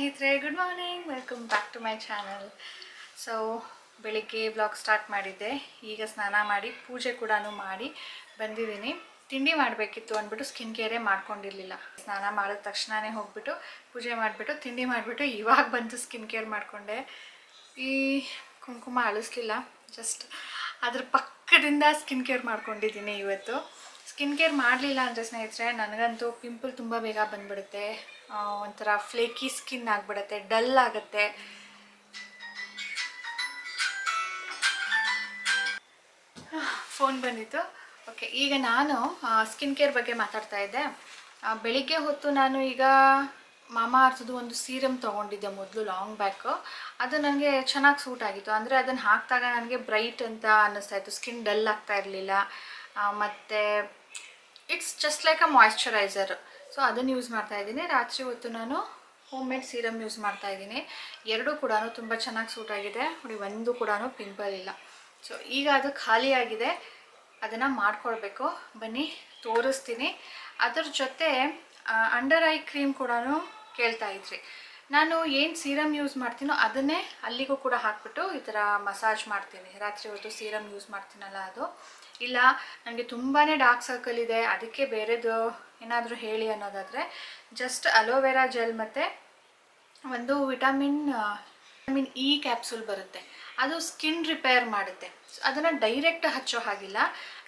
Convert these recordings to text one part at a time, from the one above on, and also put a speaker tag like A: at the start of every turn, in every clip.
A: ಸ್ನೇಹಿತರೆ, good morning. Welcome back to my channel. So ಬೆಳಿಗ್ಗೆ blog start ಮಾಡಿದ್ದೆ. ಈಗ ಸ್ನಾನ ಮಾಡಿ ಪೂಜೆ ಕೂಡ ಮಾಡಿ ಬಂದಿದ್ದೀನಿ. ತಿಂಡಿ ಮಾಡಬೇಕಿತ್ತು ಅಂದ್ಬಿಟ್ಟು ಸ್ಕಿನ್ ಕೇರೇ ಮಾಡ್ಕೊಂಡಿರಲಿಲ್ಲ. ಸ್ನಾನ ಮಾಡಿದ ತಕ್ಷಣವೇ ಹೋಗ್ಬಿಟ್ಟು ಪೂಜೆ ಮಾಡಿಬಿಟ್ಟು ತಿಂಡಿ ಮಾಡಿಬಿಟ್ಟು ಇವಾಗ ಬಂದು ಸ್ಕಿನ್ ಕೇರ್ ಮಾಡಿಕೊಂಡೆ. ಈ ಕುಂಕುಮ ಅಳಿಸ್ಲಿಲ್ಲ, ಜಸ್ಟ್ ಅದ್ರ ಪಕ್ಕದಿಂದ ಸ್ಕಿನ್ ಕೇರ್ ಮಾಡ್ಕೊಂಡಿದ್ದೀನಿ ಇವತ್ತು. ಸ್ಕಿನ್ ಕೇರ್ ಮಾಡಲಿಲ್ಲ ಅಂದರೆ ಸ್ನೇಹಿತರೆ, ನನಗಂತೂ ಪಿಂಪಲ್ ತುಂಬ ಬೇಗ ಬಂದುಬಿಡುತ್ತೆ. ಒಂಥರ ಫ್ಲೇಕಿ ಸ್ಕಿನ್ ಆಗಿಬಿಡುತ್ತೆ, ಡಲ್ ಆಗುತ್ತೆ. ಫೋನ್ ಬಂದಿತ್ತು. ಓಕೆ, ಈಗ ನಾನು ಸ್ಕಿನ್ ಕೇರ್ ಬಗ್ಗೆ ಮಾತಾಡ್ತಾ ಇದ್ದೆ. ಬೆಳಿಗ್ಗೆ ಹೊತ್ತು ನಾನು ಈಗ ಮಾಮಾ ಅರ್ಥದ್ದು ಒಂದು ಸೀರಮ್ ತೊಗೊಂಡಿದ್ದೆ ಮೊದಲು, ಲಾಂಗ್ ಬ್ಯಾಕು. ಅದು ನನಗೆ ಚೆನ್ನಾಗಿ ಸೂಟ್ ಆಗಿತ್ತು. ಅಂದರೆ ಅದನ್ನು ಹಾಕಿದಾಗ ನನಗೆ ಬ್ರೈಟ್ ಅಂತ ಅನ್ನಿಸ್ತಾ ಇತ್ತು, ಸ್ಕಿನ್ ಡಲ್ ಆಗ್ತಾ ಇರಲಿಲ್ಲ. ಮತ್ತು it's just like a moisturiser. So ಅದನ್ನು ಯೂಸ್ ಮಾಡ್ತಾಯಿದ್ದೀನಿ. ರಾತ್ರಿ ಹೊತ್ತು ನಾನು ಹೋಮ್ ಮೇಡ್ ಸೀರಮ್ ಯೂಸ್ ಮಾಡ್ತಾಯಿದ್ದೀನಿ. ಎರಡೂ ಕೂಡ ತುಂಬ ಚೆನ್ನಾಗಿ ಸೂಟ್ ಆಗಿದೆ ನೋಡಿ, ಒಂದು ಕೂಡ ಪಿಂಪಲ್ ಇಲ್ಲ. ಸೊ ಈಗ ಅದು ಖಾಲಿಯಾಗಿದೆ, ಅದನ್ನು ಮಾಡ್ಕೊಳ್ಬೇಕು. ಬನ್ನಿ ತೋರಿಸ್ತೀನಿ. ಅದ್ರ ಜೊತೆ ಅಂಡರ್ ಐ ಕ್ರೀಮ್ ಕೂಡ ಕೇಳ್ತಾ ಇದ್ರಿ. ನಾನು ಏನು ಸೀರಮ್ ಯೂಸ್ ಮಾಡ್ತೀನೋ ಅದನ್ನೇ ಅಲ್ಲಿಗೂ ಕೂಡ ಹಾಕ್ಬಿಟ್ಟು ಈ ಥರ ಮಸಾಜ್ ಮಾಡ್ತೀನಿ. ರಾತ್ರಿ ಹೊತ್ತು ಸೀರಮ್ ಯೂಸ್ ಮಾಡ್ತೀನಲ್ಲ ಅದು. ಇಲ್ಲ ನನಗೆ ತುಂಬಾ ಡಾರ್ಕ್ ಸರ್ಕಲ್ ಇದೆ, ಅದಕ್ಕೆ ಬೇರೆದು ಏನಾದರೂ ಹೇಳಿ ಅನ್ನೋದಾದರೆ ಜಸ್ಟ್ ಅಲೋವೆರಾ ಜೆಲ್ ಮತ್ತು ಒಂದು ವಿಟಮಿನ್ ಇ ಕ್ಯಾಪ್ಸೂಲ್ ಬರುತ್ತೆ, ಅದು ಸ್ಕಿನ್ ರಿಪೇರ್ ಮಾಡುತ್ತೆ. ಅದನ್ನು ಡೈರೆಕ್ಟ್ ಹಚ್ಚೋ ಹಾಗಿಲ್ಲ,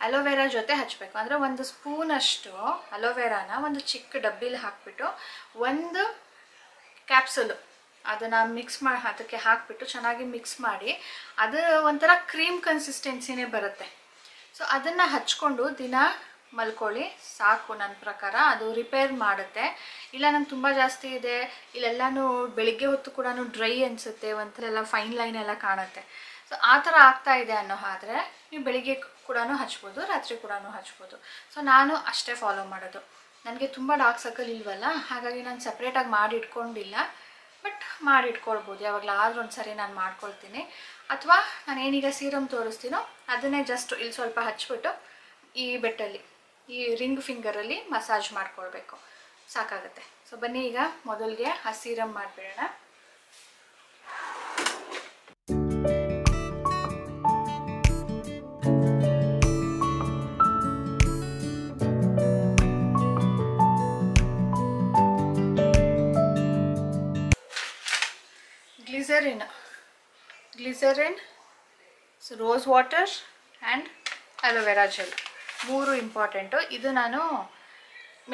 A: ಅಲೋವೆರಾ ಜೊತೆ ಹಚ್ಚಬೇಕು. ಅಂದರೆ ಒಂದು ಸ್ಪೂನಷ್ಟು ಅಲೋವೆರಾನ ಒಂದು ಚಿಕ್ಕ ಡಬ್ಬಿಲಿ ಹಾಕಿಬಿಟ್ಟು ಒಂದು ಕ್ಯಾಪ್ಸೂಲು ಅದನ್ನು ಅದಕ್ಕೆ ಹಾಕಿಬಿಟ್ಟು ಚೆನ್ನಾಗಿ ಮಿಕ್ಸ್ ಮಾಡಿ, ಅದು ಒಂಥರ ಕ್ರೀಮ್ ಕನ್ಸಿಸ್ಟೆನ್ಸಿನೇ ಬರುತ್ತೆ. ಸೊ ಅದನ್ನು ಹಚ್ಕೊಂಡು ದಿನ ಮಲ್ಕೊಳ್ಳಿ ಸಾಕು. ನನ್ನ ಪ್ರಕಾರ ಅದು ರಿಪೇರ್ ಮಾಡುತ್ತೆ. ಇಲ್ಲ ನಂಗೆ ತುಂಬ ಜಾಸ್ತಿ ಇದೆ, ಇಲ್ಲೆಲ್ಲನೂ ಬೆಳಿಗ್ಗೆ ಹೊತ್ತು ಕೂಡ ಡ್ರೈ ಅನಿಸುತ್ತೆ, ಒಂಥರ ಫೈನ್ ಲೈನ್ ಎಲ್ಲ ಕಾಣುತ್ತೆ. ಸೊ ಆ ಥರ ಆಗ್ತಾ ಇದೆ ಅನ್ನೋ ಆದರೆ ನೀವು ಬೆಳಿಗ್ಗೆ ಕೂಡ ಹಚ್ಬೋದು, ರಾತ್ರಿ ಕೂಡ ಹಚ್ಬೋದು. ಸೊ ನಾನು ಅಷ್ಟೇ ಫಾಲೋ ಮಾಡೋದು. ನನಗೆ ತುಂಬ ಡಾರ್ಕ್ ಸರ್ಕಲ್ ಇಲ್ವಲ್ಲ, ಹಾಗಾಗಿ ನಾನು ಸಪ್ರೇಟಾಗಿ ಮಾಡಿ ಇಟ್ಕೊಂಡಿಲ್ಲ. ಬಟ್ ಮಾಡಿ ಇಟ್ಕೊಳ್ಬೋದು, ಯಾವಾಗಲಾದ್ರೂ ಒಂದು ಸರಿ ನಾನು ಮಾಡ್ಕೊಳ್ತೀನಿ. ಅಥವಾ ನಾನು ಏನೀಗ ಸೀರಮ್ ತೋರಿಸ್ತೀನೋ ಅದನ್ನೇ ಜಸ್ಟ್ ಇಲ್ಲಿ ಸ್ವಲ್ಪ ಹಚ್ಬಿಟ್ಟು ಈ ಬೆಟ್ಟಲ್ಲಿ ಈ ರಿಂಗ್ ಫಿಂಗರಲ್ಲಿ ಮಸಾಜ್ ಮಾಡ್ಕೊಳ್ಬೇಕು, ಸಾಕಾಗುತ್ತೆ. ಸೊ ಬನ್ನಿ ಈಗ ಮೊದಲಿಗೆ ಆ ಸೀರಮ್ ಮಾಡಿಬಿಡೋಣ. Glycerin, rose water and aloe vera gel, ಮೂರು ಇಂಪಾರ್ಟೆಂಟು. ಇದು ನಾನು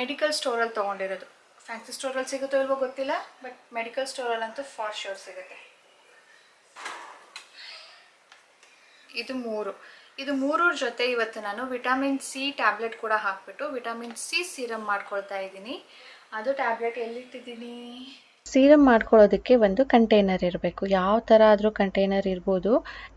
A: ಮೆಡಿಕಲ್ ಸ್ಟೋರಲ್ಲಿ ತೊಗೊಂಡಿರೋದು. ಫ್ಯಾನ್ಸಿ ಸ್ಟೋರಲ್ಲಿ ಸಿಗುತ್ತೋ ಇಲ್ವೋ ಗೊತ್ತಿಲ್ಲ, ಬಟ್ ಮೆಡಿಕಲ್ ಸ್ಟೋರಲ್ಲಂತೂ ಫಾರ್ ಶ್ಯೂರ್ ಸಿಗುತ್ತೆ. ಇದು ಮೂರರ ಜೊತೆ ಇವತ್ತು ನಾನು ವಿಟಮಿನ್ ಸಿ ಟ್ಯಾಬ್ಲೆಟ್ ಕೂಡ ಹಾಕ್ಬಿಟ್ಟು ವಿಟಮಿನ್ ಸಿ ಸೀರಮ್ ಮಾಡ್ಕೊಳ್ತಾ ಇದ್ದೀನಿ. ಅದು ಟ್ಯಾಬ್ಲೆಟ್ ಎಲ್ಲಿಟ್ಟಿದ್ದೀನಿ?
B: ಸೀರಮ್ ಮಾಡ್ಕೊಳ್ಳೋದಕ್ಕೆ ಒಂದು ಕಂಟೈನರ್ ಇರಬೇಕು. ಯಾವ ಥರ ಆದರೂ ಕಂಟೈನರ್ ಇರ್ಬೋದು.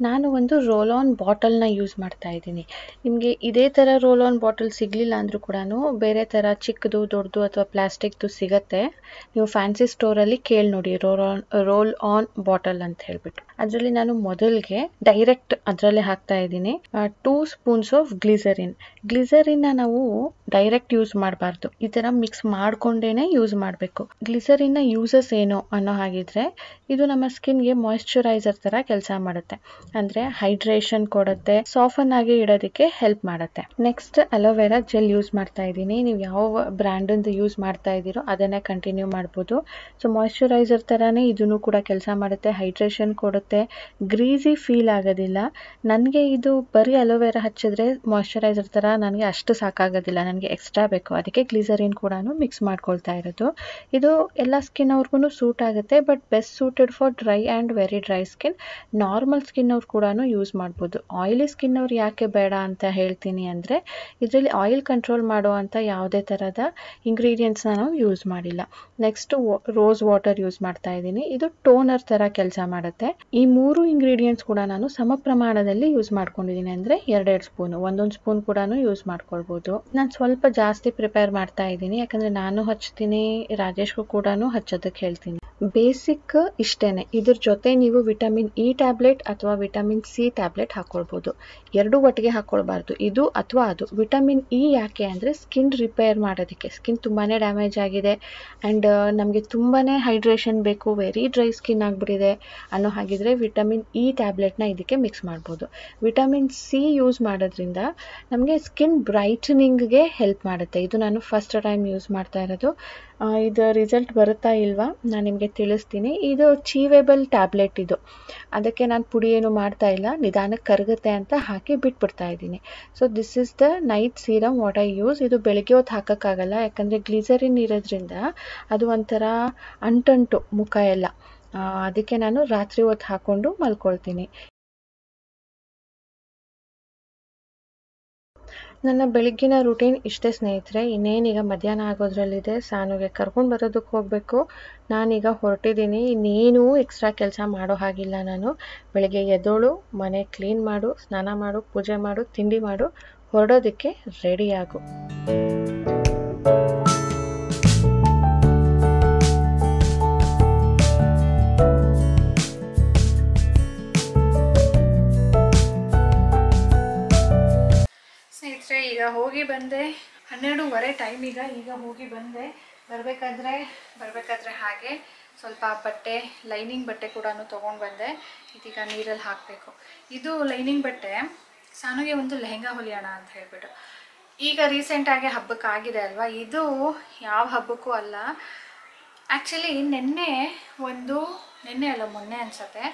B: ನಾನು ಒಂದು ರೋಲ್ ಆನ್ ಬಾಟಲ್ನ ಯೂಸ್ ಮಾಡ್ತಾ ಇದ್ದೀನಿ. ನಿಮಗೆ ಇದೇ ಥರ ರೋಲ್ ಆನ್ ಬಾಟಲ್ ಸಿಗಲಿಲ್ಲ ಅಂದರೂ ಕೂಡ ಬೇರೆ ಥರ ಚಿಕ್ಕದು ದೊಡ್ಡದು ಅಥವಾ ಪ್ಲಾಸ್ಟಿಕ್ದು ಸಿಗುತ್ತೆ. ನೀವು ಫ್ಯಾನ್ಸಿ ಸ್ಟೋರಲ್ಲಿ ಕೇಳಿ ನೋಡಿ, ರೋಲ್ ಆನ್ ಬಾಟಲ್ ಅಂತ ಹೇಳ್ಬಿಟ್ಟು. ಅದರಲ್ಲಿ ನಾನು ಮೊದಲಿಗೆ ಡೈರೆಕ್ಟ್ ಅದರಲ್ಲೇ ಹಾಕ್ತಾ ಇದ್ದೀನಿ 2 ಸ್ಪೂನ್ಸ್ ಆಫ್ ಗ್ಲಿಸರಿನ್ನ ನಾವು ಡೈರೆಕ್ಟ್ ಯೂಸ್ ಮಾಡಬಾರ್ದು, ಈ ಥರ ಮಿಕ್ಸ್ ಮಾಡ್ಕೊಂಡೇನೆ ಯೂಸ್ ಮಾಡಬೇಕು. ಗ್ಲಿಸರಿನ್ನ ಯೂಸಸ್ ಏನು ಅನ್ನೋ ಹಾಗಿದ್ರೆ, ಇದು ನಮ್ಮ ಸ್ಕಿನ್ಗೆ ಮಾಯಿಶ್ಚರೈಸರ್ ಥರ ಕೆಲಸ ಮಾಡುತ್ತೆ. ಅಂದರೆ ಹೈಡ್ರೇಷನ್ ಕೊಡುತ್ತೆ, ಸಾಫನ್ ಆಗಿ ಇಡೋದಕ್ಕೆ ಹೆಲ್ಪ್ ಮಾಡುತ್ತೆ. ನೆಕ್ಸ್ಟ್ ಅಲೋವೆರಾ ಜೆಲ್ ಯೂಸ್ ಮಾಡ್ತಾ ಇದ್ದೀನಿ. ನೀವು ಯಾವ ಬ್ರ್ಯಾಂಡಿಂದು ಯೂಸ್ ಮಾಡ್ತಾ ಇದ್ದೀರೋ ಅದನ್ನೇ ಕಂಟಿನ್ಯೂ ಮಾಡ್ಬೋದು. ಸೊ ಮಾಯಿಶ್ಚರೈಸರ್ ಥರನೇ ಇದನ್ನು ಕೂಡ ಕೆಲಸ ಮಾಡುತ್ತೆ, ಹೈಡ್ರೇಷನ್ ಕೊಡುತ್ತೆ, ಗ್ರೀಸಿ ಫೀಲ್ ಆಗೋದಿಲ್ಲ. ನನಗೆ ಇದು ಬರೀ ಅಲೋವೆರಾ ಹಚ್ಚಿದ್ರೆ ಮಾಯಿಶ್ಚರೈಸರ್ ಥರ ನನಗೆ ಅಷ್ಟು ಸಾಕಾಗೋದಿಲ್ಲ, ನನಗೆ ಎಕ್ಸ್ಟ್ರಾ ಬೇಕು. ಅದಕ್ಕೆ ಗ್ಲಿಸರಿನ್ ಕೂಡ ಮಿಕ್ಸ್ ಮಾಡ್ಕೊಳ್ತಾ ಇರೋದು. ಇದು ಎಲ್ಲ ಸ್ಕಿನ್ ಅವ್ರಿಗೂ ಸೂಟ್ ಆಗುತ್ತೆ, but best suited for dry and very dry skin. Normal skin ಅವ್ರು ಕೂಡ ಯೂಸ್ ಮಾಡ್ಬೋದು. ಆಯಿಲಿ ಸ್ಕಿನ್ ಅವ್ರು ಯಾಕೆ ಬೇಡ ಅಂತ ಹೇಳ್ತೀನಿ ಅಂದರೆ, ಇದರಲ್ಲಿ ಆಯಿಲ್ ಕಂಟ್ರೋಲ್ ಮಾಡುವಂಥ ಯಾವುದೇ ಥರದ ಇಂಗ್ರೀಡಿಯೆಂಟ್ಸ್ನ ನಾವು ಯೂಸ್ ಮಾಡಿಲ್ಲ. ನೆಕ್ಸ್ಟ್ ರೋಸ್ ವಾಟರ್ ಯೂಸ್ ಮಾಡ್ತಾ ಇದ್ದೀನಿ. ಇದು ಟೋನರ್ ಥರ ಕೆಲಸ ಮಾಡುತ್ತೆ. ಈ 3 ಇಂಗ್ರೀಡಿಯೆಂಟ್ಸ್ ಕೂಡ ನಾನು ಸಮ ಪ್ರಮಾಣದಲ್ಲಿ ಯೂಸ್ ಮಾಡ್ಕೊಂಡಿದ್ದೀನಿ. ಅಂದರೆ 2 ಸ್ಪೂನು, ಒಂದೊಂದು ಸ್ಪೂನ್ ಕೂಡ ಯೂಸ್ ಮಾಡ್ಕೊಳ್ಬೋದು. ನಾನು ಸ್ವಲ್ಪ ಜಾಸ್ತಿ ಪ್ರಿಪೇರ್ ಮಾಡ್ತಾ ಇದ್ದೀನಿ, ಯಾಕಂದರೆ ನಾನು ಹಚ್ತೀನಿ, ರಾಜೇಶ್ಗೂ ಕೂಡ ಹಚ್ಚೋದಕ್ಕೆ ಮಾಡೋದಕ್ಕೆ ಹೇಳ್ತೀನಿ. ಬೇಸಿಕ್ ಇಷ್ಟೇನೆ. ಇದ್ರ ಜೊತೆ ನೀವು ವಿಟಮಿನ್ ಇ ಟ್ಯಾಬ್ಲೆಟ್ ಅಥವಾ ವಿಟಮಿನ್ ಸಿ ಟ್ಯಾಬ್ಲೆಟ್ ಹಾಕ್ಕೊಳ್ಬೋದು. ಎರಡೂ ಒಟ್ಟಿಗೆ ಹಾಕ್ಕೊಳ್ಬಾರ್ದು, ಇದು ಅಥವಾ ಅದು. ವಿಟಮಿನ್ ಇ ಯಾಕೆ ಅಂದರೆ ಸ್ಕಿನ್ ರಿಪೇರ್ ಮಾಡೋದಕ್ಕೆ. ಸ್ಕಿನ್ ತುಂಬಾ ಡ್ಯಾಮೇಜ್ ಆಗಿದೆ ಆ್ಯಂಡ್ ನಮಗೆ ತುಂಬಾ ಹೈಡ್ರೇಷನ್ ಬೇಕು, ವೆರಿ ಡ್ರೈ ಸ್ಕಿನ್ ಆಗಿಬಿಟ್ಟಿದೆ ಅನ್ನೋ ಹಾಗಿದ್ರೆ ವಿಟಮಿನ್ ಇ ಟ್ಯಾಬ್ಲೆಟ್ನ ಇದಕ್ಕೆ ಮಿಕ್ಸ್ ಮಾಡ್ಬೋದು. ವಿಟಮಿನ್ ಸಿ ಯೂಸ್ ಮಾಡೋದ್ರಿಂದ ನಮಗೆ ಸ್ಕಿನ್ ಬ್ರೈಟನಿಂಗ್ಗೆ ಹೆಲ್ಪ್ ಮಾಡುತ್ತೆ. ಇದು ನಾನು ಫಸ್ಟ್ ಟೈಮ್ ಯೂಸ್ ಮಾಡ್ತಾ ಇರೋದು. ಇದು ರಿಸಲ್ಟ್ ಬರುತ್ತಾ ಇಲ್ವಾ ನಾನು ನಿಮಗೆ ತಿಳಿಸ್ತೀನಿ. ಇದು ಚೀವೇಬಲ್ ಟ್ಯಾಬ್ಲೆಟ್ ಇದು. ಅದಕ್ಕೆ ನಾನು ಪುಡಿ ಏನು ಮಾಡ್ತಾ ಇಲ್ಲ, ನಿಧಾನಕ್ಕೆ ಕರಗುತ್ತೆ ಅಂತ ಹಾಕಿ ಬಿಟ್ಬಿಡ್ತಾ ಇದ್ದೀನಿ. So this is the night serum what I use. ಇದು ಬೆಳಗ್ಗೆ ಹೊತ್ತು ಹಾಕೋಕ್ಕಾಗಲ್ಲ, ಯಾಕಂದರೆ ಗ್ಲಿಸರಿನ್ ಇರೋದ್ರಿಂದ ಅದು ಒಂಥರ ಅಂಟಂಟು ಮುಖ ಎಲ್ಲ. ಅದಕ್ಕೆ ನಾನು ರಾತ್ರಿ ಹೊತ್ತು ಹಾಕ್ಕೊಂಡು ಮಲ್ಕೊಳ್ತೀನಿ. ನನ್ನ ಬೆಳಗ್ಗಿನ ರೂಟೀನ್ ಇಷ್ಟೇ ಸ್ನೇಹಿತರೆ. ಇನ್ನೇನೀಗ ಮಧ್ಯಾಹ್ನ ಆಗೋದ್ರಲ್ಲಿದೆ, ಸಾನುಗೆ ಕರ್ಕೊಂಡು ಬರೋದಕ್ಕೆ ಹೋಗಬೇಕು. ನಾನೀಗ ಹೊರಟಿದ್ದೀನಿ. ಇನ್ನೇನೂ ಎಕ್ಸ್ಟ್ರಾ ಕೆಲಸ ಮಾಡೋ ಹಾಗಿಲ್ಲ. ನಾನು ಬೆಳಗ್ಗೆ ಎದ್ದೋಳು, ಮನೆ ಕ್ಲೀನ್ ಮಾಡು, ಸ್ನಾನ ಮಾಡು, ಪೂಜೆ ಮಾಡು, ತಿಂಡಿ ಮಾಡು, ಹೊರಡೋದಕ್ಕೆ ರೆಡಿಯಾಗು.
A: ಸ್ನೇಹಿತರೆ ಈಗ ಹೋಗಿ ಬಂದೆ, 12:30 ಟೈಮ್. ಈಗ ಹೋಗಿ ಬಂದೆ. ಬರಬೇಕಾದ್ರೆ ಹಾಗೆ ಸ್ವಲ್ಪ ಬಟ್ಟೆ, ಲೈನಿಂಗ್ ಬಟ್ಟೆ ಕೂಡ ತೊಗೊಂಡು ಬಂದೆ. ಇದೀಗ ನೀರಲ್ಲಿ ಹಾಕಬೇಕು. ಇದು ಲೈನಿಂಗ್ ಬಟ್ಟೆ ಸಾನುಗೆ ಒಂದು ಲೆಹಂಗಾ ಹೊಲಿಯೋಣ ಅಂತ ಹೇಳ್ಬಿಟ್ಟು. ಈಗ ರೀಸೆಂಟಾಗಿ ಹಬ್ಬಕ್ಕೆ ಆಗಿದೆ ಅಲ್ವಾ, ಇದು ಯಾವ ಹಬ್ಬಕ್ಕೂ ಅಲ್ಲ. ಆ್ಯಕ್ಚುಲಿ ಮೊನ್ನೆ ಅನಿಸುತ್ತೆ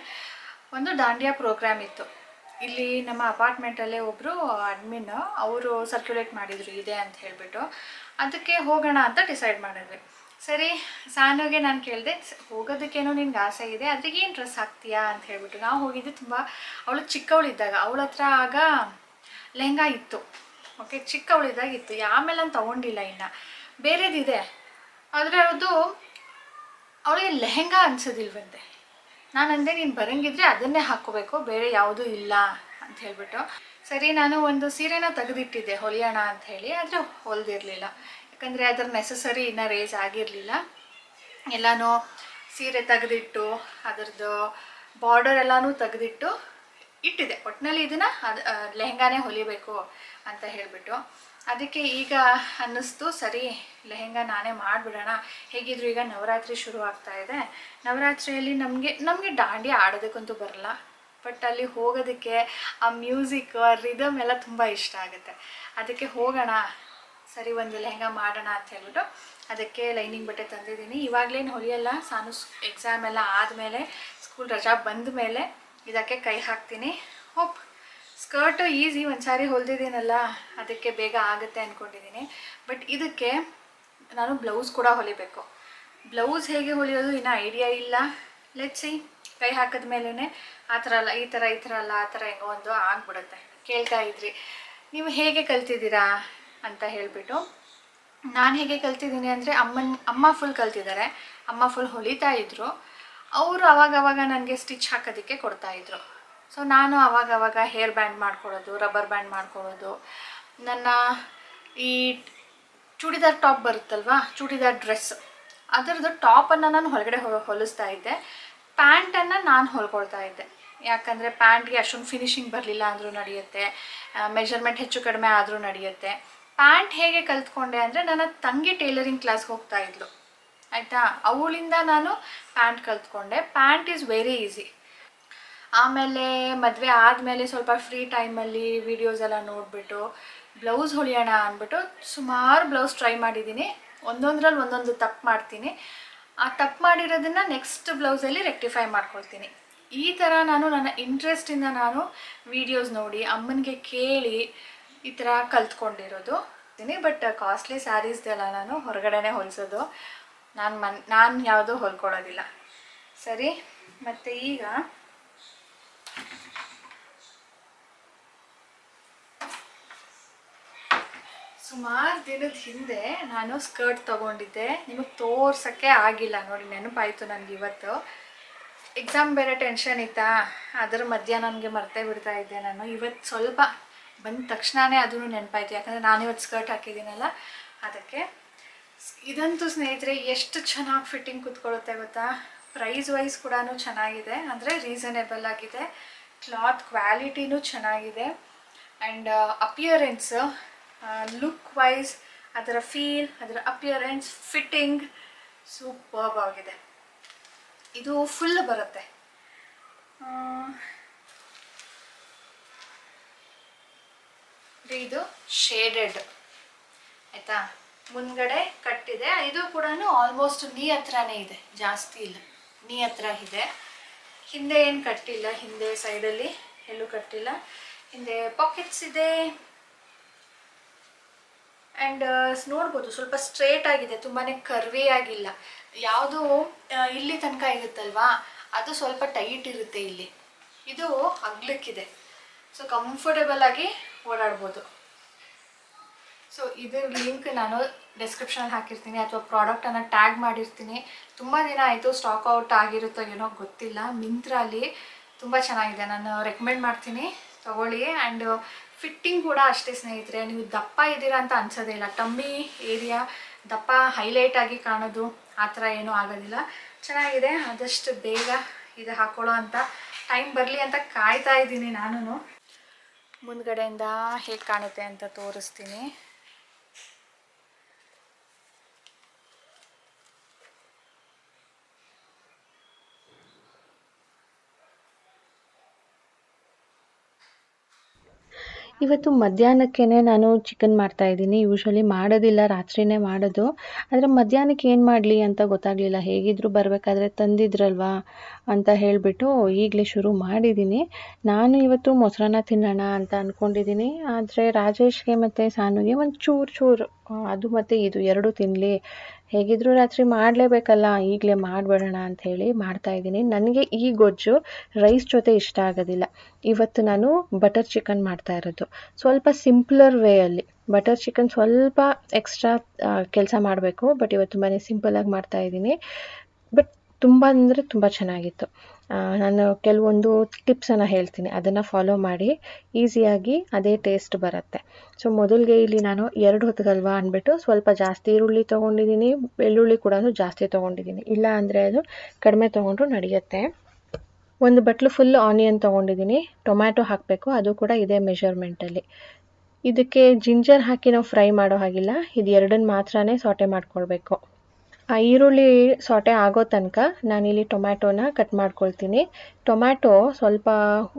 A: ಒಂದು ದಾಂಡಿಯಾ ಪ್ರೋಗ್ರಾಮ್ ಇತ್ತು. ಇಲ್ಲಿ ನಮ್ಮ ಅಪಾರ್ಟ್ಮೆಂಟಲ್ಲೇ ಒಬ್ಬರು ಅಡ್ಮಿನ್ ಅವರು ಸರ್ಕ್ಯುಲೇಟ್ ಮಾಡಿದರು ಇದೆ ಅಂತ ಹೇಳಿಬಿಟ್ಟು. ಅದಕ್ಕೆ ಹೋಗೋಣ ಅಂತ ಡಿಸೈಡ್ ಮಾಡಿದ್ವಿ. ಸರಿ, ಸಾನುಗೆ ನಾನು ಕೇಳಿದೆ, ಹೋಗೋದಕ್ಕೇನೋ ನಿನ್ಗೆ ಆಸೆ ಇದೆ, ಅದಕ್ಕೆ ಏನು ಡ್ರೆಸ್ ಹಾಕ್ತೀಯಾ ಅಂತ ಹೇಳ್ಬಿಟ್ಟು. ನಾವು ಹೋಗಿದ್ದು ತುಂಬ ಅವಳು ಚಿಕ್ಕವಳಿದ್ದಾಗ. ಅವಳ ಹತ್ರ ಆಗ ಲೆಹಂಗಾ ಇತ್ತು. ಓಕೆ, ಚಿಕ್ಕವಳಿದ್ದಾಗ ಇತ್ತು. ಆಮೇಲೆ ನಾನು ತೊಗೊಂಡಿಲ್ಲ. ಇನ್ನು ಬೇರೆದಿದೆ, ಆದರೆ ಅದು ಅವಳಿಗೆ ಲೆಹಂಗಾ ಅನ್ಸೋದಿಲ್ವಂತೆ. ನಾನು ಅಂದೆ, ನೀನು ಬರೋಂಗಿದ್ರೆ ಅದನ್ನೇ ಹಾಕ್ಕೋಬೇಕು, ಬೇರೆ ಯಾವುದೂ ಇಲ್ಲ ಅಂತ ಹೇಳ್ಬಿಟ್ಟು. ಸರಿ, ನಾನು ಒಂದು ಸೀರೆನ ತೆಗೆದಿಟ್ಟಿದ್ದೆ ಹೊಲಿಯೋಣ ಅಂತ ಹೇಳಿ, ಆದರೆ ಹೊಲಿದಿರಲಿಲ್ಲ. ಯಾಕಂದರೆ ಅದರ ನೆಸಸರಿ ಇನ್ನೂ ರೇಸ್ ಆಗಿರಲಿಲ್ಲ. ಎಲ್ಲನೂ ಸೀರೆ ತೆಗೆದಿಟ್ಟು ಅದರದ್ದು ಬಾರ್ಡರ್ ಎಲ್ಲನೂ ತೆಗೆದಿಟ್ಟು ಇಟ್ಟಿದೆ. ಒಟ್ಟಿನಲ್ಲಿ ಇದನ್ನು ಲೆಹಂಗಾನೇ ಹೊಲಿಬೇಕು ಅಂತ ಹೇಳಿಬಿಟ್ಟು. ಅದಕ್ಕೆ ಈಗ ಅನ್ನಿಸ್ತು, ಸರಿ ಲೆಹಂಗಾ ನಾನೇ ಮಾಡಿಬಿಡೋಣ. ಹೇಗಿದ್ರು ಈಗ ನವರಾತ್ರಿ ಶುರು ಆಗ್ತಾ ಇದೆ. ನವರಾತ್ರಿಯಲ್ಲಿ ನಮಗೆ ದಾಂಡಿಯಾ ಆಡೋದಕ್ಕಂತೂ ಬರಲ್ಲ, ಬಟ್ ಅಲ್ಲಿ ಹೋಗೋದಕ್ಕೆ ಆ ಮ್ಯೂಸಿಕ್, ರಿದಮ್ ಎಲ್ಲ ತುಂಬ ಇಷ್ಟ ಆಗುತ್ತೆ. ಅದಕ್ಕೆ ಹೋಗೋಣ, ಸರಿ ಒಂದು ಲೆಹಂಗಾ ಮಾಡೋಣ ಅಂತ ಹೇಳ್ಬಿಟ್ಟು ಅದಕ್ಕೆ ಲೈನಿಂಗ್ ಬಟ್ಟೆ ತಂದಿದ್ದೀನಿ. ಇವಾಗಲೇನು ಹೊಲಿಯಲ್ಲ, ಸಾನು ಎಕ್ಸಾಮ್ ಎಲ್ಲ ಆದಮೇಲೆ, ಸ್ಕೂಲ್ ರಜಾ ಬಂದ ಮೇಲೆ ಇದಕ್ಕೆ ಕೈ ಹಾಕ್ತೀನಿ. ಹೋಪ್ ಸ್ಕರ್ಟು ಈಸಿ, ಒಂದು ಸಾರಿ ಹೊಲಿದಿದ್ದೀನಲ್ಲ ಅದಕ್ಕೆ ಬೇಗ ಆಗುತ್ತೆ ಅಂದ್ಕೊಂಡಿದ್ದೀನಿ. ಬಟ್ ಇದಕ್ಕೆ ನಾನು ಬ್ಲೌಸ್ ಕೂಡ ಹೊಲಿಬೇಕು. ಬ್ಲೌಸ್ ಹೇಗೆ ಹೊಲಿಯೋದು ಇನ್ನೂ ಐಡಿಯಾ ಇಲ್ಲ. Let's see. ಕೈ ಹಾಕಿದ ಮೇಲೇ ಆ ಥರ ಅಲ್ಲ, ಈ ಥರ ಅಲ್ಲ, ಆ ಥರ ಹೆಂಗೋ ಒಂದು ಆಗ್ಬಿಡುತ್ತೆ. ಕೇಳ್ತಾ ಇದ್ರಿ ನೀವು ಹೇಗೆ ಕಲ್ತಿದ್ದೀರಾ ಅಂತ ಹೇಳಿಬಿಟ್ಟು. ನಾನು ಹೇಗೆ ಕಲ್ತಿದ್ದೀನಿ ಅಂದರೆ, ಅಮ್ಮ ಫುಲ್ ಕಲ್ತಿದ್ದಾರೆ. ಅಮ್ಮ ಫುಲ್ ಹೊಲಿತಾ ಇದ್ದರು. ಅವರು ಅವಾಗವಾಗ ನನಗೆ ಸ್ಟಿಚ್ ಹಾಕೋದಕ್ಕೆ ಕೊಡ್ತಾಯಿದ್ರು. ಸೊ ನಾನು ಅವಾಗವಾಗ ಹೇರ್ ಬ್ಯಾಂಡ್ ಮಾಡ್ಕೊಳ್ಳೋದು, ರಬ್ಬರ್ ಬ್ಯಾಂಡ್ ಮಾಡ್ಕೊಳ್ಳೋದು. ನನ್ನ ಈ ಚೂಡಿದಾರ್ ಟಾಪ್ ಬರುತ್ತಲ್ವ, ಚೂಡಿದಾರ್ ಡ್ರೆಸ್, ಅದರದ್ದು ಟಾಪನ್ನು ನಾನು ಹೊರಗಡೆ ಹೊಲಿಸ್ತಾ ಇದ್ದೆ. ಪ್ಯಾಂಟನ್ನು ನಾನು ಹೊಲ್ಕೊಳ್ತಾ ಇದ್ದೆ. ಯಾಕಂದರೆ ಪ್ಯಾಂಟ್ಗೆ ಅಷ್ಟೊಂದು ಫಿನಿಶಿಂಗ್ ಬರಲಿಲ್ಲ ಅಂದರೂ ನಡೆಯುತ್ತೆ, ಮೆಜರ್ಮೆಂಟ್ ಹೆಚ್ಚು ಕಡಿಮೆ ಆದರೂ ನಡೆಯುತ್ತೆ. ಪ್ಯಾಂಟ್ ಹೇಗೆ ಕಲ್ತ್ಕೊಂಡೆ ಅಂದರೆ, ನನ್ನ ತಂಗಿ ಟೈಲರಿಂಗ್ ಕ್ಲಾಸ್ಗೆ ಹೋಗ್ತಾ ಇದ್ಲು ಆಯಿತಾ, ಅವಳಿಂದ ನಾನು ಪ್ಯಾಂಟ್ ಕಲ್ತ್ಕೊಂಡೆ. Pant is very easy. ಆಮೇಲೆ ಮದುವೆ ಆದಮೇಲೆ ಸ್ವಲ್ಪ ಫ್ರೀ ಟೈಮಲ್ಲಿ ವೀಡಿಯೋಸ್ ಎಲ್ಲ ನೋಡಿಬಿಟ್ಟು ಬ್ಲೌಸ್ ಹೊಲಿಯೋಣ ಅಂದ್ಬಿಟ್ಟು ಸುಮಾರು ಬ್ಲೌಸ್ ಟ್ರೈ ಮಾಡಿದ್ದೀನಿ. ಒಂದೊಂದರಲ್ಲಿ ಒಂದೊಂದು ತಪ್ಪು ಮಾಡ್ತೀನಿ. ಆ ತಪ್ಪು ಮಾಡಿರೋದನ್ನು ನೆಕ್ಸ್ಟ್ ಬ್ಲೌಸಲ್ಲಿ ರೆಕ್ಟಿಫೈ ಮಾಡ್ಕೊಳ್ತೀನಿ. ಈ ಥರ ನಾನು ನನ್ನ ಇಂಟ್ರೆಸ್ಟಿಂದ ನಾನು ವೀಡಿಯೋಸ್ ನೋಡಿ, ಅಮ್ಮನಿಗೆ ಕೇಳಿ ಈ ಥರ ಕಲ್ತ್ಕೊಂಡಿರೋದು. ಬಟ್ ಕಾಸ್ಟ್ಲಿ ಸ್ಯಾರೀಸ್ದೆಲ್ಲ ನಾನು ಹೊರಗಡೆನೇ ಹೊಲಿಸೋದು. ನಾನು ಯಾವುದೂ ಹೊಲ್ಕೊಳ್ಳೋದಿಲ್ಲ. ಸರಿ, ಮತ್ತು ಈಗ ಸುಮಾರು ದಿನದ ಹಿಂದೆ ನಾನು ಸ್ಕರ್ಟ್ ತೊಗೊಂಡಿದ್ದೆ. ನಿಮಗೆ ತೋರ್ಸೋಕ್ಕೆ ಆಗಿಲ್ಲ ನೋಡಿ, ನೆನಪಾಯಿತು ನನಗೆ ಇವತ್ತು. ಎಕ್ಸಾಮ್ ಬೇರೆ ಟೆನ್ಷನ್ ಇತ್ತಾ, ಅದರ ಮಧ್ಯ ನನಗೆ ಮರ್ತೇ ಬಿಡ್ತಾ ಇದ್ದೆ ನಾನು. ಇವತ್ತು ಸ್ವಲ್ಪ ಬಂದ ತಕ್ಷಣವೇ ಅದೂ ನೆನಪಾಯಿತು, ಯಾಕಂದರೆ ನಾನು ಇವತ್ತು ಸ್ಕರ್ಟ್ ಹಾಕಿದ್ದೀನಲ್ಲ ಅದಕ್ಕೆ. ಇದಂತೂ ಸ್ನೇಹಿತರೆ ಎಷ್ಟು ಚೆನ್ನಾಗಿ ಫಿಟ್ಟಿಂಗ್ ಕೂತ್ಕೊಳ್ಳುತ್ತೆ ಗೊತ್ತಾ. ಪ್ರೈಸ್ ವೈಸ್ ಕೂಡ ಚೆನ್ನಾಗಿದೆ, ಅಂದರೆ ರೀಸನೇಬಲ್ ಆಗಿದೆ. ಕ್ಲಾತ್ ಕ್ವಾಲಿಟಿನೂ ಚೆನ್ನಾಗಿದೆ. ಆ್ಯಂಡ್ ಅಪಿಯರೆನ್ಸ್, ಲುಕ್ ವೈಸ್, ಅದರ ಫೀಲ್, ಅದರ ಅಪಿಯರೆನ್ಸ್, ಫಿಟ್ಟಿಂಗ್ ಸೂಪರ್ಬ್ ಆಗಿದೆ. ಇದು ಫುಲ್ ಬರುತ್ತೆ. ಇದು ಶೇಡೆಡ್ ಆಯಿತಾ, ಮುಂದ್ಗಡೆ ಕಟ್ಟಿದೆ. ಇದು ಕೂಡ ಆಲ್ಮೋಸ್ಟ್ ನೀ ಹತ್ರನೇ ಇದೆ, ಜಾಸ್ತಿ ಇಲ್ಲ, ನೀ ಹತ್ರ ಇದೆ. ಹಿಂದೆ ಏನು ಕಟ್ಟಿಲ್ಲ, ಹಿಂದೆ ಸೈಡಲ್ಲಿ ಎಲ್ಲೂ ಕಟ್ಟಿಲ್ಲ. ಹಿಂದೆ ಪಾಕೆಟ್ಸ್ ಇದೆ. ಆ್ಯಂಡ್ ನೋಡ್ಬೋದು ಸ್ವಲ್ಪ ಸ್ಟ್ರೇಟ್ ಆಗಿದೆ, ತುಂಬಾ ಕರ್ವಿ ಆಗಿಲ್ಲ. ಯಾವುದು ಇಲ್ಲಿ ತನಕ ಇರುತ್ತಲ್ವಾ ಅದು ಸ್ವಲ್ಪ ಟೈಟ್ ಇರುತ್ತೆ ಇಲ್ಲಿ, ಇದು ಅಗ್ಲಕ್ಕಿದೆ. ಸೊ ಕಂಫರ್ಟೇಬಲ್ ಆಗಿ ಓಡಾಡ್ಬೋದು. ಸೊ ಇದರ ಲಿಂಕ್ ನಾನು ಡಿಸ್ಕ್ರಿಪ್ಷನಲ್ಲಿ ಹಾಕಿರ್ತೀನಿ, ಅಥವಾ ಪ್ರಾಡಕ್ಟನ್ನು ಟ್ಯಾಗ್ ಮಾಡಿರ್ತೀನಿ. ತುಂಬ ದಿನ ಆಯಿತು, ಸ್ಟಾಕ್ ಔಟ್ ಆಗಿರುತ್ತೋ ಏನೋ ಗೊತ್ತಿಲ್ಲ. ಮಿಂತ್ರಲ್ಲಿ ತುಂಬ ಚೆನ್ನಾಗಿದೆ, ನಾನು ರೆಕಮೆಂಡ್ ಮಾಡ್ತೀನಿ, ತಗೊಳ್ಳಿ. ಆ್ಯಂಡ್ ಫಿಟ್ಟಿಂಗ್ ಕೂಡ ಅಷ್ಟೇ ಸ್ನೇಹಿತರೆ, ನೀವು ದಪ್ಪ ಇದ್ದೀರಾ ಅಂತ ಅನ್ಸೋದೇ ಇಲ್ಲ. ಟಮ್ಮಿ ಏರಿಯಾ ದಪ್ಪ ಹೈಲೈಟ್ ಆಗಿ ಕಾಣೋದು ಆ ಥರ ಏನೂ ಆಗೋದಿಲ್ಲ, ಚೆನ್ನಾಗಿದೆ. ಆದಷ್ಟು ಬೇಗ ಇದು ಹಾಕೊಳ್ಳೋ ಅಂತ ಟೈಮ್ ಬರಲಿ ಅಂತ ಕಾಯ್ತಾ ಇದ್ದೀನಿ. ನಾನು ಮುಂದ್ಗಡೆಯಿಂದ ಹೇಗೆ ಕಾಣುತ್ತೆ ಅಂತ ತೋರಿಸ್ತೀನಿ.
B: ಇವತ್ತು ಮಧ್ಯಾಹ್ನಕ್ಕೆ ನಾನು ಚಿಕನ್ ಮಾಡ್ತಾಯಿದ್ದೀನಿ. ಯೂಶ್ವಲಿ ಮಾಡೋದಿಲ್ಲ, ರಾತ್ರಿನೇ ಮಾಡೋದು. ಆದರೆ ಮಧ್ಯಾಹ್ನಕ್ಕೆ ಏನು ಮಾಡಲಿ ಅಂತ ಗೊತ್ತಾಗಲಿಲ್ಲ. ಹೇಗಿದ್ದರೂ ಬರಬೇಕಾದ್ರೆ ತಂದಿದ್ರಲ್ವಾ ಅಂತ ಹೇಳಿಬಿಟ್ಟು ಈಗಲೇ ಶುರು ಮಾಡಿದ್ದೀನಿ. ನಾನು ಇವತ್ತು ಮೊಸರನ್ನ ತಿನ್ನೋಣ ಅಂತ ಅಂದ್ಕೊಂಡಿದ್ದೀನಿ. ಆದರೆ ರಾಜೇಶ್ಗೆ ಮತ್ತು ಸಾನುಗೆ ಒಂದು ಚೂರು ಅದು ಮತ್ತು ಇದು ಎರಡೂ ತಿನ್ನಲಿ, ಹೇಗಿದ್ದರೂ ರಾತ್ರಿ ಮಾಡಲೇಬೇಕಲ್ಲ, ಈಗಲೇ ಮಾಡಿಬಿಡೋಣ ಅಂಥೇಳಿ ಮಾಡ್ತಾಯಿದ್ದೀನಿ. ನನಗೆ ಈ ಗೊಜ್ಜು ರೈಸ್ ಜೊತೆ ಇಷ್ಟ ಆಗೋದಿಲ್ಲ. ಇವತ್ತು ನಾನು ಬಟರ್ ಚಿಕನ್ ಮಾಡ್ತಾ ಇರೋದು ಸ್ವಲ್ಪ ಸಿಂಪ್ಲರ್ ವೇಯಲ್ಲಿ. ಬಟರ್ ಚಿಕನ್ ಸ್ವಲ್ಪ ಎಕ್ಸ್ಟ್ರಾ ಕೆಲಸ ಮಾಡಬೇಕು, ಬಟ್ ಇವತ್ತು ತುಂಬಾ ಸಿಂಪಲಾಗಿ ಮಾಡ್ತಾಯಿದ್ದೀನಿ. ಬಟ್ ತುಂಬ ಅಂದರೆ ತುಂಬ ಚೆನ್ನಾಗಿತ್ತು. ನಾನು ಕೆಲವೊಂದು ಟಿಪ್ಸನ್ನು ಹೇಳ್ತೀನಿ, ಅದನ್ನು ಫಾಲೋ ಮಾಡಿ ಈಸಿಯಾಗಿ ಅದೇ ಟೇಸ್ಟ್ ಬರುತ್ತೆ. ಸೊ ಮೊದಲಿಗೆ ಇಲ್ಲಿ ನಾನು 2 ಹೊತ್ತಿಗಲ್ವಾ ಅಂದ್ಬಿಟ್ಟು ಸ್ವಲ್ಪ ಜಾಸ್ತಿ ಈರುಳ್ಳಿ ತೊಗೊಂಡಿದ್ದೀನಿ, ಬೆಳ್ಳುಳ್ಳಿ ಕೂಡ ಜಾಸ್ತಿ ತೊಗೊಂಡಿದ್ದೀನಿ. ಇಲ್ಲ ಅಂದರೆ ಅದು ಕಡಿಮೆ ತೊಗೊಂಡ್ರು ನಡೆಯುತ್ತೆ. 1 ಬಟ್ಲು ಫುಲ್ ಆನಿಯನ್ ತೊಗೊಂಡಿದ್ದೀನಿ. ಟೊಮ್ಯಾಟೊ ಹಾಕಬೇಕು, ಅದು ಕೂಡ ಇದೇ ಮೆಷರ್ಮೆಂಟಲ್ಲಿ. ಇದಕ್ಕೆ ಜಿಂಜರ್ ಹಾಕಿ ನಾವು ಫ್ರೈ ಮಾಡೋ ಹಾಗಿಲ್ಲ, ಇದು ಎರಡನ್ನು ಮಾತ್ರನೇ ಸಾಟೆ ಮಾಡ್ಕೊಳ್ಬೇಕು. ಆ ಈರುಳ್ಳಿ ಸಾಟೆ ಆಗೋ ತನಕ ನಾನಿಲ್ಲಿ ಟೊಮ್ಯಾಟೋನ ಕಟ್ ಮಾಡ್ಕೊಳ್ತೀನಿ. ಟೊಮ್ಯಾಟೊ ಸ್ವಲ್ಪ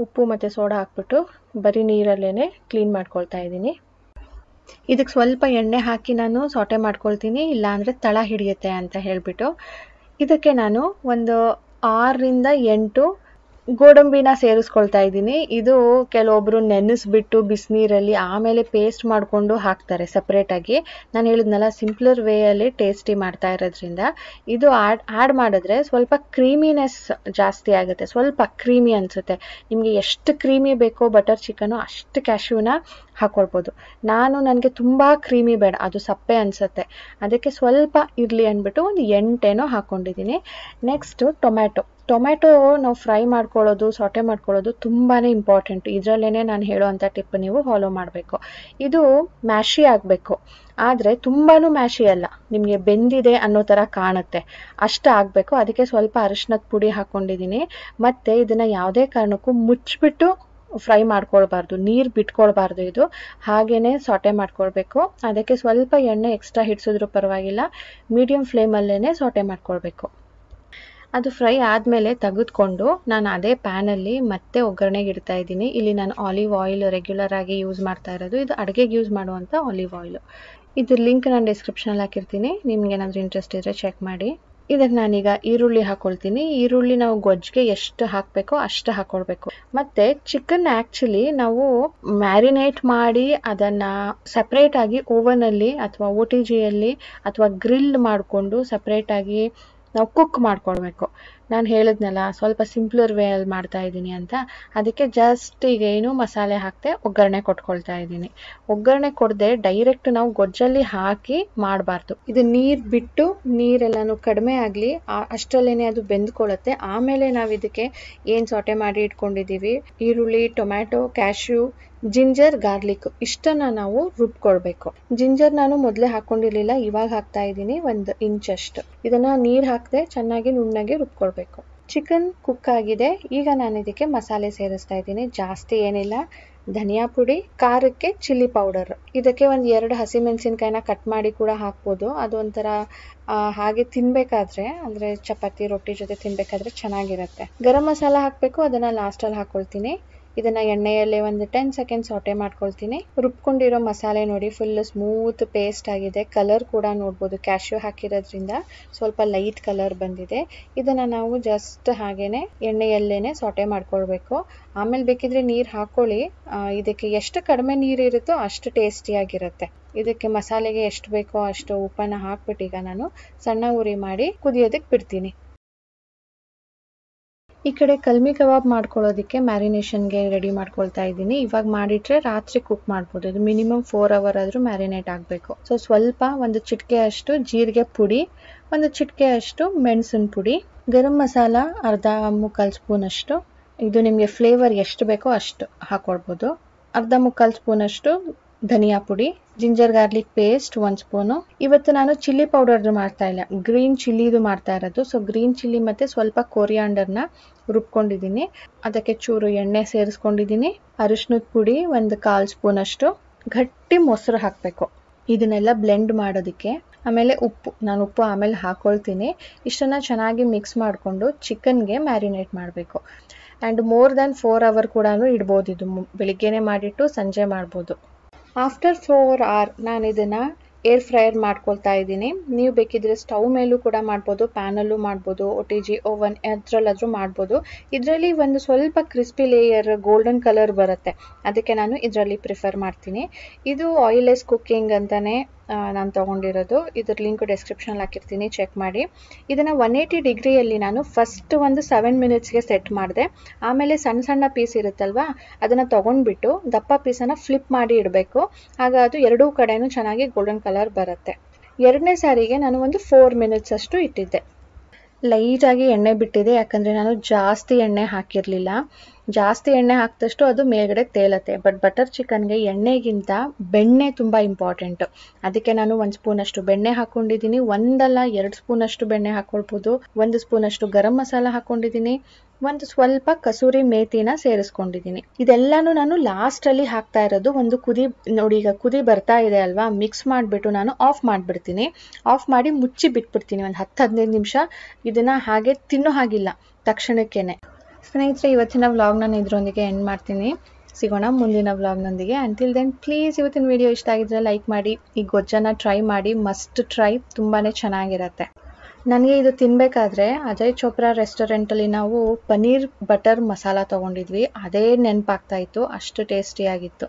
B: ಉಪ್ಪು ಮತ್ತು ಸೋಡಾ ಹಾಕ್ಬಿಟ್ಟು ಬರೀ ನೀರಲ್ಲೇ ಕ್ಲೀನ್ ಮಾಡ್ಕೊಳ್ತಾ ಇದ್ದೀನಿ. ಇದಕ್ಕೆ ಸ್ವಲ್ಪ ಎಣ್ಣೆ ಹಾಕಿ ನಾನು ಸಾಟೆ ಮಾಡ್ಕೊಳ್ತೀನಿ, ಇಲ್ಲಾಂದರೆ ತಳ ಹಿಡಿಯುತ್ತೆ ಅಂತ ಹೇಳಿಬಿಟ್ಟು. ಇದಕ್ಕೆ ನಾನು ಒಂದು 6 ರಿಂದ 8 ಗೋಡಂಬಿನ ಸೇರಿಸ್ಕೊಳ್ತಾ ಇದ್ದೀನಿ. ಇದು ಕೆಲವೊಬ್ಬರು ನೆನೆಸ್ಬಿಟ್ಟು ಬಿಸಿನೀರಲ್ಲಿ ಆಮೇಲೆ ಪೇಸ್ಟ್ ಮಾಡಿಕೊಂಡು ಹಾಕ್ತಾರೆ ಸಪ್ರೇಟಾಗಿ. ನಾನು ಹೇಳಿದ್ನಲ್ಲ ಸಿಂಪ್ಲರ್ ವೇಯಲ್ಲಿ ಟೇಸ್ಟಿ ಮಾಡ್ತಾ ಇರೋದ್ರಿಂದ ಇದು ಆ್ಯಡ್ ಮಾಡಿದ್ರೆ ಸ್ವಲ್ಪ ಕ್ರೀಮಿನೆಸ್ ಜಾಸ್ತಿ ಆಗುತ್ತೆ, ಸ್ವಲ್ಪ ಕ್ರೀಮಿ ಅನಿಸುತ್ತೆ. ನಿಮಗೆ ಎಷ್ಟು ಕ್ರೀಮಿ ಬೇಕೋ ಬಟರ್ ಚಿಕನು ಅಷ್ಟು ಕ್ಯಾಶ್ಯೂನ ಹಾಕ್ಕೊಳ್ಬೋದು. ನನಗೆ ತುಂಬ ಕ್ರೀಮಿ ಬೇಡ, ಅದು ಸಪ್ಪೆ ಅನಿಸುತ್ತೆ, ಅದಕ್ಕೆ ಸ್ವಲ್ಪ ಇರಲಿ ಅಂದ್ಬಿಟ್ಟು ಒಂದು 8 ಹಾಕ್ಕೊಂಡಿದ್ದೀನಿ. ನೆಕ್ಸ್ಟು ಟೊಮ್ಯಾಟೊ ನಾವು ಫ್ರೈ ಮಾಡ್ಕೊಳ್ಳೋದು, ಸಾಟೆ ಮಾಡ್ಕೊಳ್ಳೋದು ತುಂಬಾ ಇಂಪಾರ್ಟೆಂಟ್. ಇದರಲ್ಲೇ ನಾನು ಹೇಳೋವಂಥ ಟಿಪ್ ನೀವು ಫಾಲೋ ಮಾಡಬೇಕು. ಇದು ಮ್ಯಾಶಿ ಆಗಬೇಕು, ಆದರೆ ತುಂಬಾ ಮ್ಯಾಶಿ ಅಲ್ಲ, ನಿಮಗೆ ಬೆಂದಿದೆ ಅನ್ನೋ ಥರ ಕಾಣುತ್ತೆ, ಅಷ್ಟು ಆಗಬೇಕು. ಅದಕ್ಕೆ ಸ್ವಲ್ಪ ಅರಿಶಿನದ ಪುಡಿ ಹಾಕ್ಕೊಂಡಿದ್ದೀನಿ. ಮತ್ತು ಇದನ್ನು ಯಾವುದೇ ಕಾರಣಕ್ಕೂ ಮುಚ್ಚಿಬಿಟ್ಟು ಫ್ರೈ ಮಾಡ್ಕೊಳ್ಬಾರ್ದು, ನೀರು ಬಿಟ್ಕೊಳ್ಬಾರ್ದು. ಇದು ಹಾಗೇ ಸಾಟೆ ಮಾಡ್ಕೊಳ್ಬೇಕು. ಅದಕ್ಕೆ ಸ್ವಲ್ಪ ಎಣ್ಣೆ ಎಕ್ಸ್ಟ್ರಾ ಹಿಡಿಸಿದ್ರೂ ಪರವಾಗಿಲ್ಲ, ಮೀಡಿಯಮ್ ಫ್ಲೇಮಲ್ಲೇ ಸಾಟೆ ಮಾಡ್ಕೊಳ್ಬೇಕು. ಅದು ಫ್ರೈ ಆದಮೇಲೆ ತೆಗೆದುಕೊಂಡು ನಾನು ಅದೇ ಪ್ಯಾನಲ್ಲಿ ಮತ್ತೆ ಒಗ್ಗರಣೆಗೆ ಇಡ್ತಾ ಇದ್ದೀನಿ. ಇಲ್ಲಿ ನಾನು ಆಲಿವ್ ಆಯಿಲ್ ರೆಗ್ಯುಲರ್ ಆಗಿ ಯೂಸ್ ಮಾಡ್ತಾ ಇರೋದು, ಇದು ಅಡುಗೆಗೆ ಯೂಸ್ ಮಾಡುವಂಥ ಆಲಿವ್ ಆಯಿಲು. ಇದ್ರ ಲಿಂಕ್ ನಾನು ಡಿಸ್ಕ್ರಿಪ್ಷನಲ್ಲಿ ಹಾಕಿರ್ತೀನಿ, ನಿಮ್ಗೆ ಏನಾದರೂ ಇಂಟ್ರೆಸ್ಟ್ ಇದ್ದರೆ ಚೆಕ್ ಮಾಡಿ. ಇದಕ್ಕೆ ನಾನೀಗ ಈರುಳ್ಳಿ ಹಾಕ್ಕೊಳ್ತೀನಿ. ಈರುಳ್ಳಿ ನಾವು ಗೊಜ್ಜಿಗೆ ಎಷ್ಟು ಹಾಕಬೇಕೋ ಅಷ್ಟು ಹಾಕ್ಕೊಳ್ಬೇಕು. ಮತ್ತು ಚಿಕನ್ ಆ್ಯಕ್ಚುಲಿ ನಾವು ಮ್ಯಾರಿನೇಟ್ ಮಾಡಿ ಅದನ್ನು ಸಪ್ರೇಟಾಗಿ ಓವನಲ್ಲಿ ಅಥವಾ OTGಯಲ್ಲಿ ಅಥವಾ ಗ್ರಿಲ್ ಮಾಡಿಕೊಂಡು ಸಪ್ರೇಟಾಗಿ ನಾವು ಕುಕ್ ಮಾಡ್ಕೊಳ್ಬೇಕು. ನಾನು ಹೇಳಿದ್ನಲ್ಲ ಸ್ವಲ್ಪ ಸಿಂಪ್ಲರ್ ವೇಯಲ್ಲಿ ಮಾಡ್ತಾ ಇದ್ದೀನಿ ಅಂತ, ಅದಕ್ಕೆ ಜಸ್ಟ್ ಈಗ ಏನು ಮಸಾಲೆ ಹಾಕದೆ ಒಗ್ಗರಣೆ ಕೊಟ್ಕೊಳ್ತಾ ಇದ್ದೀನಿ. ಒಗ್ಗರಣೆ ಕೊಡದೆ ಡೈರೆಕ್ಟ್ ನಾವು ಗೊಜ್ಜಲ್ಲಿ ಹಾಕಿ ಮಾಡಬಾರ್ದು. ಇದು ನೀರು ಬಿಟ್ಟು ನೀರೆಲ್ಲನೂ ಕಡಿಮೆ ಆಗಲಿ, ಅಷ್ಟರಲ್ಲೇ ಅದು ಬೆಂದ್ಕೊಳ್ಳುತ್ತೆ. ಆಮೇಲೆ ನಾವು ಇದಕ್ಕೆ ಏನು ಸಾಟೆ ಮಾಡಿ ಇಟ್ಕೊಂಡಿದ್ದೀವಿ, ಈರುಳ್ಳಿ, ಟೊಮ್ಯಾಟೊ, ಕ್ಯಾಶ್ಯೂ ಜಿಂಜರ್ ಗಾರ್ಲಿಕ್ ಇಷ್ಟನ್ನ ನಾವು ರುಬ್ಕೊಳ್ಬೇಕು. ಜಿಂಜರ್ ನಾನು ಮೊದಲೇ ಹಾಕೊಂಡಿರ್ಲಿಲ್ಲ, ಇವಾಗ ಹಾಕ್ತಾ ಇದ್ದೀನಿ 1 ಇಂಚ್ ಅಷ್ಟು. ಇದನ್ನ ನೀರ್ ಹಾಕದೆ ಚೆನ್ನಾಗಿ ನುಣ್ಣಗೆ ರುಬ್ಕೊಳ್ಬೇಕು. ಚಿಕನ್ ಕುಕ್ ಆಗಿದೆ. ಈಗ ನಾನು ಇದಕ್ಕೆ ಮಸಾಲೆ ಸೇರಿಸ್ತಾ ಇದ್ದೀನಿ. ಜಾಸ್ತಿ ಏನಿಲ್ಲ, ಧನಿಯಾ ಪುಡಿ, ಖಾರಕ್ಕೆ ಚಿಲ್ಲಿ ಪೌಡರ್, ಇದಕ್ಕೆ 2 ಹಸಿಮೆಣಸಿನ್ಕಾಯಿನ ಕಟ್ ಮಾಡಿ ಕೂಡ ಹಾಕ್ಬೋದು. ಅದು ಒಂಥರ ಹಾಗೆ ತಿನ್ಬೇಕಾದ್ರೆ ಅಂದ್ರೆ ಚಪಾತಿ ರೊಟ್ಟಿ ಜೊತೆ ತಿನ್ಬೇಕಾದ್ರೆ ಚೆನ್ನಾಗಿರುತ್ತೆ. ಗರಂ ಮಸಾಲ ಹಾಕ್ಬೇಕು, ಅದನ್ನ ಲಾಸ್ಟಲ್ಲಿ ಹಾಕೊಳ್ತೀನಿ. ಇದನ್ನ ಎಣ್ಣೆಯಲ್ಲೇ 10 ಸೆಕೆಂಡ್ ಸಾಟೆ ಮಾಡ್ಕೊಳ್ತೀನಿ. ರುಬ್ಕೊಂಡಿರೋ ಮಸಾಲೆ ನೋಡಿ ಫುಲ್ ಸ್ಮೂತ್ ಪೇಸ್ಟ್ ಆಗಿದೆ. ಕಲರ್ ಕೂಡ ನೋಡ್ಬೋದು, ಕ್ಯಾಶ್ಯೂ ಹಾಕಿರೋದ್ರಿಂದ ಸ್ವಲ್ಪ ಲೈಟ್ ಕಲರ್ ಬಂದಿದೆ. ಇದನ್ನ ನಾವು ಜಸ್ಟ್ ಹಾಗೇನೆ ಎಣ್ಣೆಯಲ್ಲೇನೆ ಸಾಟೆ ಮಾಡ್ಕೊಳ್ಬೇಕು. ಆಮೇಲೆ ಬೇಕಿದ್ರೆ ನೀರ್ ಹಾಕೊಳ್ಳಿ. ಇದಕ್ಕೆ ಎಷ್ಟು ಕಡಿಮೆ ನೀರ್ ಇರುತ್ತೋ ಅಷ್ಟು ಟೇಸ್ಟಿಯಾಗಿರುತ್ತೆ. ಇದಕ್ಕೆ ಮಸಾಲೆಗೆ ಎಷ್ಟು ಬೇಕೋ ಅಷ್ಟು ಉಪ್ಪನ್ನ ಹಾಕ್ಬಿಟ್ಟು ಈಗ ನಾನು ಸಣ್ಣ ಉರಿ ಮಾಡಿ ಕುದಿಯೋದಕ್ಕೆ ಬಿಡ್ತೀನಿ. ಈ ಕಡೆ ಕಲ್ಮಿ ಕಬಾಬ್ ಮಾಡ್ಕೊಳ್ಳೋದಕ್ಕೆ ಮ್ಯಾರಿನೇಷನ್ಗೆ ರೆಡಿ ಮಾಡ್ಕೊಳ್ತಾ ಇದ್ದೀನಿ. ಇವಾಗ ಮಾಡಿಟ್ರೆ ರಾತ್ರಿ ಕುಕ್ ಮಾಡ್ಬೋದು. ಇದು ಮಿನಿಮಮ್ 4 ಅವರ್ ಆದ್ರೂ ಮ್ಯಾರಿನೇಟ್ ಆಗಬೇಕು. ಸೊ ಸ್ವಲ್ಪ 1 ಚಿಟಿಕೆ ಅಷ್ಟು ಜೀರಿಗೆ ಪುಡಿ, 1 ಚಿಟಿಕೆ ಅಷ್ಟು ಮೆಣಸಿನ ಪುಡಿ, ಗರಂ ಮಸಾಲ ಅರ್ಧ ಮುಕ್ಕಾಲು ಸ್ಪೂನ್ ಅಷ್ಟು. ಇದು ನಿಮಗೆ ಫ್ಲೇವರ್ ಎಷ್ಟು ಬೇಕೋ ಅಷ್ಟು ಹಾಕೊಳ್ಬೋದು. ಅರ್ಧ ಮುಕ್ಕಾಲು ಸ್ಪೂನ್ ಅಷ್ಟು ಧನಿಯಾ ಪುಡಿ, ಜಿಂಜರ್ ಗಾರ್ಲಿಕ್ ಪೇಸ್ಟ್ 1 ಸ್ಪೂನು. ಇವತ್ತು ನಾನು ಚಿಲ್ಲಿ ಪೌಡರ್ ಮಾಡ್ತಾ ಇಲ್ಲ, ಗ್ರೀನ್ ಚಿಲ್ಲಿದು ಮಾಡ್ತಾ ಇರೋದು. ಸೊ ಗ್ರೀನ್ ಚಿಲ್ಲಿ ಮತ್ತೆ ಸ್ವಲ್ಪ ಕೊರಿಯಾಂಡರ್ನ ರುಬ್ಕೊಂಡಿದ್ದೀನಿ. ಅದಕ್ಕೆ ಚೂರು ಎಣ್ಣೆ ಸೇರಿಸ್ಕೊಂಡಿದ್ದೀನಿ. ಅರಿಶಿನದ ಪುಡಿ 1/4 ಸ್ಪೂನ್ ಅಷ್ಟು. ಗಟ್ಟಿ ಮೊಸರು ಹಾಕಬೇಕು ಇದನ್ನೆಲ್ಲ ಬ್ಲೆಂಡ್ ಮಾಡೋದಕ್ಕೆ. ಆಮೇಲೆ ಉಪ್ಪು, ನಾನು ಉಪ್ಪು ಆಮೇಲೆ ಹಾಕೊಳ್ತೀನಿ. ಇಷ್ಟನ್ನ ಚೆನ್ನಾಗಿ ಮಿಕ್ಸ್ ಮಾಡಿಕೊಂಡು ಚಿಕನ್ಗೆ ಮ್ಯಾರಿನೇಟ್ ಮಾಡಬೇಕು. ಆ್ಯಂಡ್ ಮೋರ್ ದ್ಯಾನ್ 4 ಅವರ್ ಕೂಡ ಇಡ್ಬೋದು. ಇದು ಬೆಳಿಗ್ಗೆನೆ ಮಾಡಿಟ್ಟು ಸಂಜೆ ಮಾಡ್ಬೋದು. ಆಫ್ಟರ್ 4 hour ನಾನು ಇದನ್ನ ಏರ್ ಫ್ರೈಯರ್ ಮಾಡ್ಕೊಳ್ತಾ ಇದ್ದೀನಿ. ನೀವು ಬೇಕಿದ್ರೆ ಸ್ಟವ್ ಮೇಲೂ ಕೂಡ ಮಾಡ್ಬೋದು, ಪ್ಯಾನಲ್ಲೂ ಮಾಡ್ಬೋದು, OTG ಓವನ್ ಅದ್ರಲ್ಲಾದ್ರೂ ಮಾಡ್ಬೋದು. ಇದರಲ್ಲಿ ಒಂದು ಸ್ವಲ್ಪ ಕ್ರಿಸ್ಪಿ ಲೇಯರ್ ಗೋಲ್ಡನ್ ಕಲರ್ ಬರುತ್ತೆ, ಅದಕ್ಕೆ ನಾನು ಇದರಲ್ಲಿ ಪ್ರಿಫರ್ ಮಾಡ್ತೀನಿ. ಇದು ಆಯಿಲ್ಲೆಸ್ ಕುಕ್ಕಿಂಗ್ ಅಂತಾನೆ ನಾನು ತಗೊಂಡಿರೋದು. ಇದ್ರ ಲಿಂಕ್ ಡಿಸ್ಕ್ರಿಪ್ಷನ್ ಹಾಕಿರ್ತೀನಿ, ಚೆಕ್ ಮಾಡಿ. ಇದನ್ನ 180 ಡಿಗ್ರಿಯಲ್ಲಿ ನಾನು ಫಸ್ಟ್ 7 ಮಿನಿಟ್ಸ್ಗೆ ಸೆಟ್ ಮಾಡಿದೆ. ಆಮೇಲೆ ಸಣ್ಣ ಸಣ್ಣ ಪೀಸ್ ಇರುತ್ತಲ್ವಾ, ಅದನ್ನ ತಗೊಂಡ್ಬಿಟ್ಟು ದಪ್ಪ ಪೀಸನ್ನ ಫ್ಲಿಪ್ ಮಾಡಿ ಇಡಬೇಕು. ಆಗ ಅದು ಎರಡೂ ಕಡೆನೂ ಚೆನ್ನಾಗಿ ಗೋಲ್ಡನ್ ಕಲರ್ ಬರುತ್ತೆ. 2ನೇ ಸಾರಿಗೆ ನಾನು 4 ಮಿನಿಟ್ಸ್ ಅಷ್ಟು ಇಟ್ಟಿದ್ದೆ. ಲೈಟಾಗಿ ಎಣ್ಣೆ ಬಿಟ್ಟಿದೆ, ಯಾಕಂದರೆ ನಾನು ಜಾಸ್ತಿ ಎಣ್ಣೆ ಹಾಕಿರಲಿಲ್ಲ. ಜಾಸ್ತಿ ಎಣ್ಣೆ ಹಾಕಿದಷ್ಟು ಅದು ಮೇಲ್ಗಡೆ ತೇಲತ್ತೆ. ಬಟ್ ಬಟರ್ ಚಿಕನ್ಗೆ ಎಣ್ಣೆಗಿಂತ ಬೆಣ್ಣೆ ತುಂಬ ಇಂಪಾರ್ಟೆಂಟು. ಅದಕ್ಕೆ ನಾನು 1 ಸ್ಪೂನಷ್ಟು ಬೆಣ್ಣೆ ಹಾಕ್ಕೊಂಡಿದ್ದೀನಿ. 1 ಅಲ್ಲ 2 ಸ್ಪೂನಷ್ಟು ಬೆಣ್ಣೆ ಹಾಕ್ಕೊಳ್ಬೋದು. 1 ಸ್ಪೂನಷ್ಟು ಗರಂ ಮಸಾಲ ಹಾಕ್ಕೊಂಡಿದ್ದೀನಿ. 1 ಸ್ವಲ್ಪ ಕಸೂರಿ ಮೇಥಿನ ಸೇರಿಸ್ಕೊಂಡಿದ್ದೀನಿ. ಇದೆಲ್ಲಾನು ನಾನು ಲಾಸ್ಟಲ್ಲಿ ಹಾಕ್ತಾ ಇರೋದು. ಒಂದು ಕುದಿ ನೋಡಿ, ಈಗ ಕುದಿ ಬರ್ತಾ ಇದೆ ಅಲ್ವಾ, ಮಿಕ್ಸ್ ಮಾಡಿಬಿಟ್ಟು ನಾನು ಆಫ್ ಮಾಡಿಬಿಡ್ತೀನಿ. ಆಫ್ ಮಾಡಿ ಮುಚ್ಚಿ ಬಿಟ್ಬಿಡ್ತೀನಿ 10-15 ನಿಮಿಷ. ಇದನ್ನ ಹಾಗೆ ತಿನ್ನೋ ಹಾಗಿಲ್ಲ, ತಕ್ಷಣಕ್ಕೇನೆ. ಸ್ನೇಹಿತರೆ, ಇವತ್ತಿನ ವ್ಲಾಗ್ ನಾನು ಇದರೊಂದಿಗೆ ಎಂಡ್ ಮಾಡ್ತೀನಿ. ಸಿಗೋಣ ಮುಂದಿನ ವ್ಲಾಗ್ನೊಂದಿಗೆ. ಅಂಟಿಲ್ ದೆನ್ ಪ್ಲೀಸ್ ಇವತ್ತಿನ ವಿಡಿಯೋ ಇಷ್ಟ ಆಗಿದ್ರೆ ಲೈಕ್ ಮಾಡಿ. ಈ ಗೊಜ್ಜನ್ನು ಟ್ರೈ ಮಾಡಿ, ಮಸ್ಟ್ ಟ್ರೈ, ತುಂಬಾ ಚೆನ್ನಾಗಿರತ್ತೆ. ನನಗೆ ಇದು ತಿನ್ನಬೇಕಾದ್ರೆ ಅಜಯ್ ಚೋಪ್ರಾ ರೆಸ್ಟೋರೆಂಟಲ್ಲಿ ನಾವು ಪನ್ನೀರ್ ಬಟರ್ ಮಸಾಲ ತೊಗೊಂಡಿದ್ವಿ, ಅದೇ ನೆನಪಾಗ್ತಾ ಇತ್ತು, ಅಷ್ಟು ಟೇಸ್ಟಿಯಾಗಿತ್ತು.